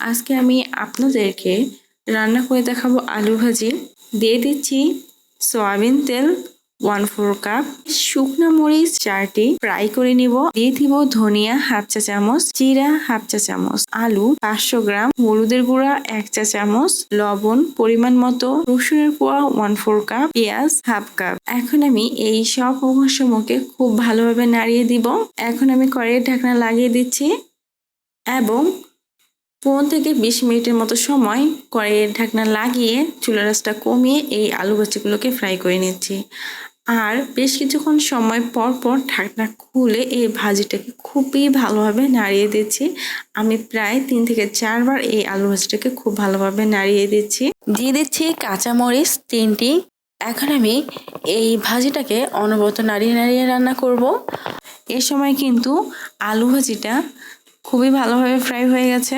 আজকে আমি আপনাদেরকে রান্না করে দেখাবো আলু ভাজি। দিয়ে দিচ্ছি সয়াবিন তেল 1/4 কাপ, শুকনো মরিচ 4টি ফ্রাই করে নিব। দিয়ে দিব ধনিয়া হাফ চা চামচ, জিরা হাফ চা চামচ, আলু 500 গ্রাম, হলুদের গুঁড়া 1 চা চামচ, লবণ পরিমাণ মতো, রসুনের কোয়া 1/4 কাপ, পেঁয়াজ হাফ কাপ। এখন আমি এই সব উপকরণকে খুব ভালোভাবে নাড়িয়ে দিব। এখন আমি কড়াইয়ের ঢাকনা লাগিয়ে দিচ্ছি এবং 15 থেকে 20 মিনিটের মতো সময় কড়াইয়ের ঢাকনা লাগিয়ে চুলার আঁচটা কমিয়ে এই আলু ভাজিগুলোকে ফ্রাই করে নিচ্ছি। আর বেশ কিছুক্ষণ সময় পর পর ঢাকনা খুলে এই ভাজিটাকে খুবই ভালোভাবে নাড়িয়ে দিচ্ছি। আমি প্রায় 3 থেকে 4 বার এই আলু ভাজিটাকে খুব ভালোভাবে নাড়িয়ে দিচ্ছি। দিয়ে দিচ্ছি কাঁচামরিচ 3টি। এখন আমি এই ভাজিটাকে অনবরত নাড়িয়ে নাড়িয়ে রান্না করব। এ সময় কিন্তু আলু ভাজিটা খুবই ভালোভাবে ফ্রাই হয়ে গেছে।